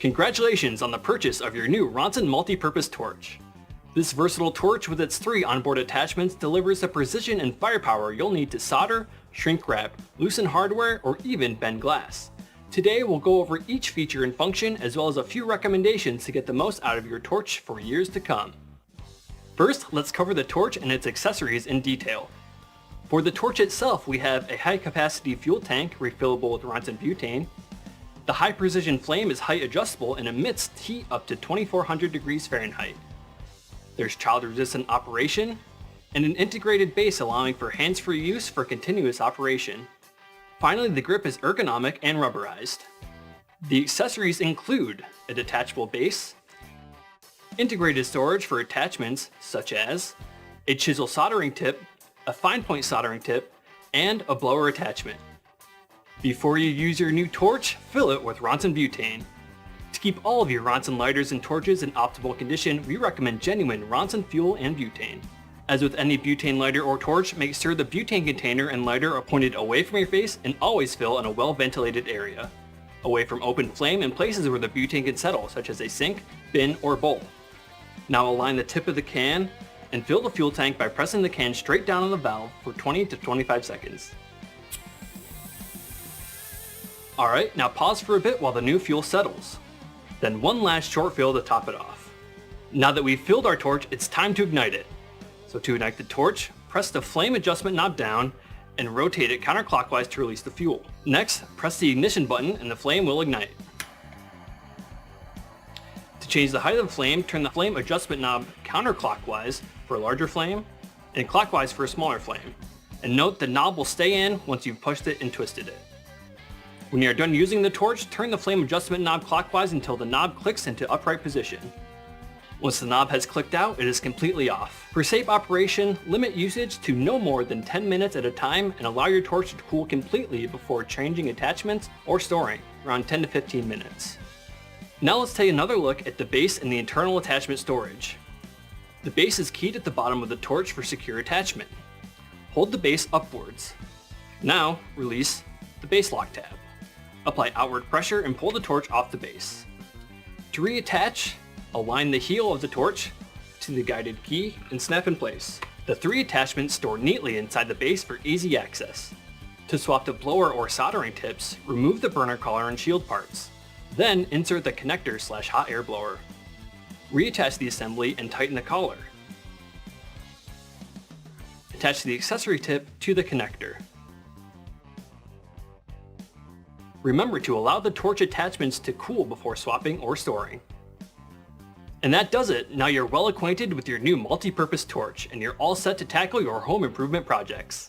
Congratulations on the purchase of your new Ronson multi-purpose torch. This versatile torch with its 3 onboard attachments delivers the precision and firepower you'll need to solder, shrink wrap, loosen hardware, or even bend glass. Today we'll go over each feature and function as well as a few recommendations to get the most out of your torch for years to come. First, let's cover the torch and its accessories in detail. For the torch itself, we have a high-capacity fuel tank refillable with Ronson butane. The high-precision flame is height adjustable and emits heat up to 2400 degrees Fahrenheit. There's child-resistant operation, and an integrated base allowing for hands-free use for continuous operation. Finally, the grip is ergonomic and rubberized. The accessories include a detachable base, integrated storage for attachments such as a chisel soldering tip, a fine point soldering tip, and a blower attachment. Before you use your new torch, fill it with Ronson butane. To keep all of your Ronson lighters and torches in optimal condition, we recommend genuine Ronson fuel and butane. As with any butane lighter or torch, make sure the butane container and lighter are pointed away from your face and always fill in a well-ventilated area, away from open flame and places where the butane can settle, such as a sink, bin, or bowl. Now align the tip of the can and fill the fuel tank by pressing the can straight down on the valve for 20 to 25 seconds. Alright, now pause for a bit while the new fuel settles. Then one last short fill to top it off. Now that we've filled our torch, it's time to ignite it. So to ignite the torch, press the flame adjustment knob down and rotate it counterclockwise to release the fuel. Next, press the ignition button and the flame will ignite. To change the height of the flame, turn the flame adjustment knob counterclockwise for a larger flame and clockwise for a smaller flame. And note the knob will stay in once you've pushed it and twisted it. When you are done using the torch, turn the flame adjustment knob clockwise until the knob clicks into upright position. Once the knob has clicked out, it is completely off. For safe operation, limit usage to no more than 10 minutes at a time and allow your torch to cool completely before changing attachments or storing, around 10 to 15 minutes. Now let's take another look at the base and the internal attachment storage. The base is keyed at the bottom of the torch for secure attachment. Hold the base upwards. Now, release the base lock tab. Apply outward pressure and pull the torch off the base. To reattach, align the heel of the torch to the guided key and snap in place. The 3 attachments store neatly inside the base for easy access. To swap the blower or soldering tips, remove the burner collar and shield parts. Then insert the connector/hot air blower. Reattach the assembly and tighten the collar. Attach the accessory tip to the connector. Remember to allow the torch attachments to cool before swapping or storing. And that does it. Now you're well acquainted with your new multi-purpose torch and you're all set to tackle your home improvement projects.